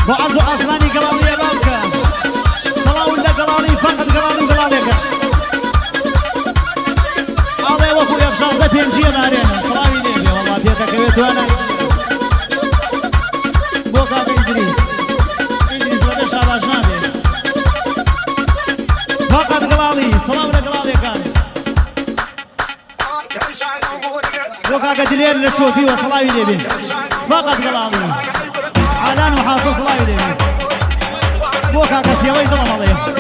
بعرض عثماني قلالي يا بابكا صلاة ولا قلالي فقط قلالي وقلاليك الله يوفو يفشل زي بينجيه مارينا صلاة ويليبي والله بيتك بيتو أنا بوكا إدريس بدش على جنبي فقط قلالي صلاة ولا قلالي كان بوكا قدلير للشوفي وصلاة ويليبي فقط قلالي علان وحاصل صلاة ويليبي بوكا كسيوي ظلم عليه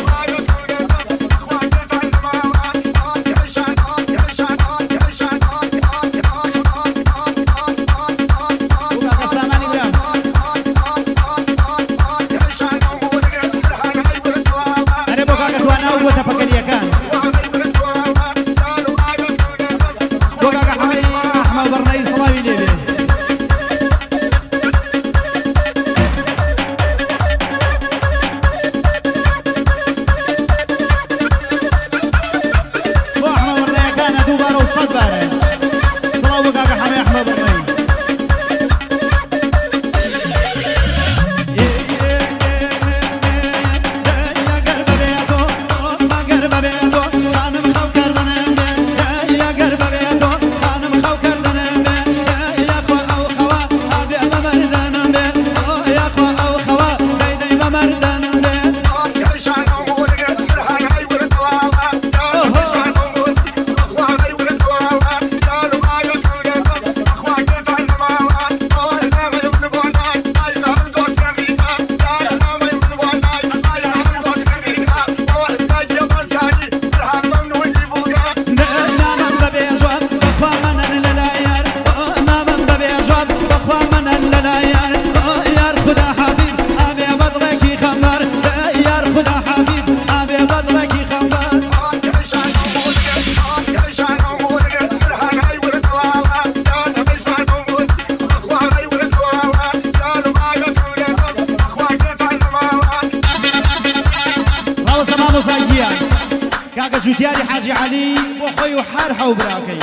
جوتياري حاجي علي وخوي وحارحة وبراكي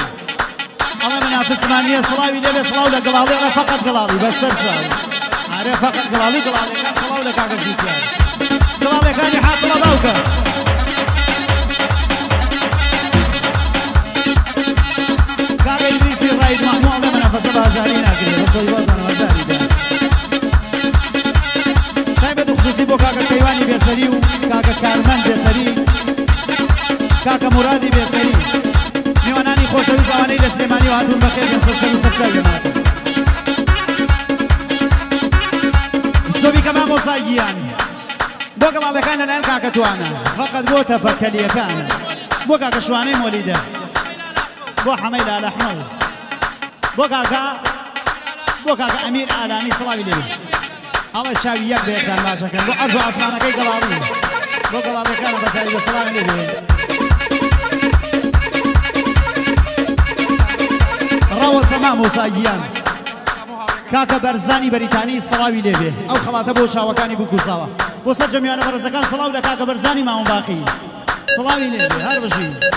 الله منافس مانية صلاوي ليلة صلاو لقلالي أنا فقط قلالي بس سرشاوي عارف فقط قلالي كان صلاو لكاكا جوتياري قلالي كان يحاصل باوكا كاكا إدريسي الرايد محمود الله منافس بها زهرين أكري بس ويوازن وزهري ده تايبة خصوصي بو كاكا كيواني بيسري وكاكا كارمان بيسري كاكا مرادي بيسري نيواناني خوشوي زواني لسليماني وهاتون بخير ينسسل وسبشاي لماكا السوبي كمان موساييان بو قلالي كان الان كاكا توانا فقط بو تفكالي كان بو كاكا شواني موليدا بو حميل آل أحمد بو كاكا أمير آلاني صلاوي لبي الله شاوي يك بيكتان باشا كان بو عرضو عثمانا كي قلالي بو قلالي كان بتاعي صلاوي لبي روى سما موساييان كاكا برزاني بريتاني صلاوي لبي او خلاطه بو شاوكاني بو كوزاوا بو سر جميعنا برزكان صلاو لكاكا برزاني ما هم باقي صلاوي لبي هر بشي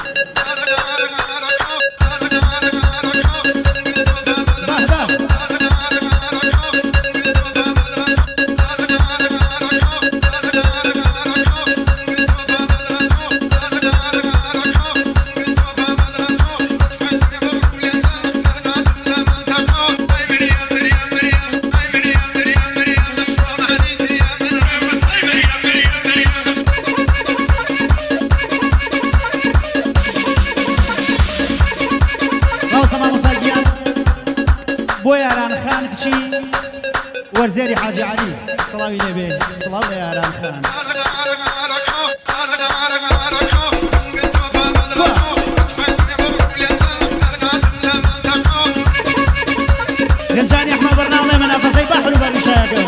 ورزيري حاجي علي صلاوي لبي صلاوي يا رام خان غنجاني احمد برنامج منافسي بحر وبرشايا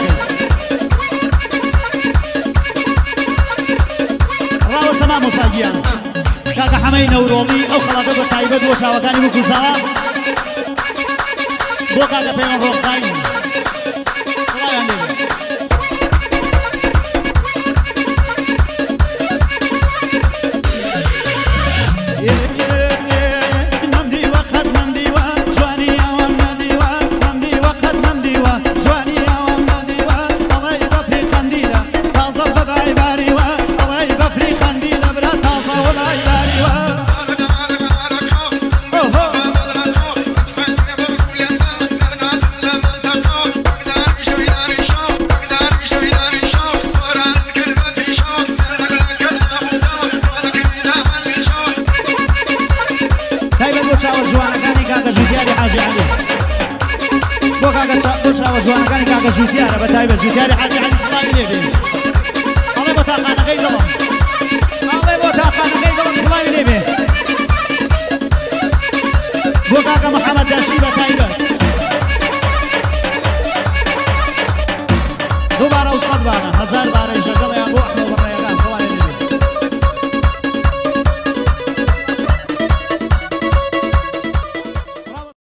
راو سما موساجيان كاكا حمي نورولي او خلاطه بطايبه وشاوكاني بكوزاوا بو كاكا بينا روخاين بۆ کاکە بۆ چاوە جوانەکانی کاکە جوتیارە بە تایبەت جوتیاری حاجی عەلی سڵامی لێ بێ ئەڵێ بۆ تاقانەکەی دڵم ئەڵێ بۆ تاقانەکەی دڵم سڵامی لێ بێ بۆ کاکە محەممەد داشتی بە تایبەت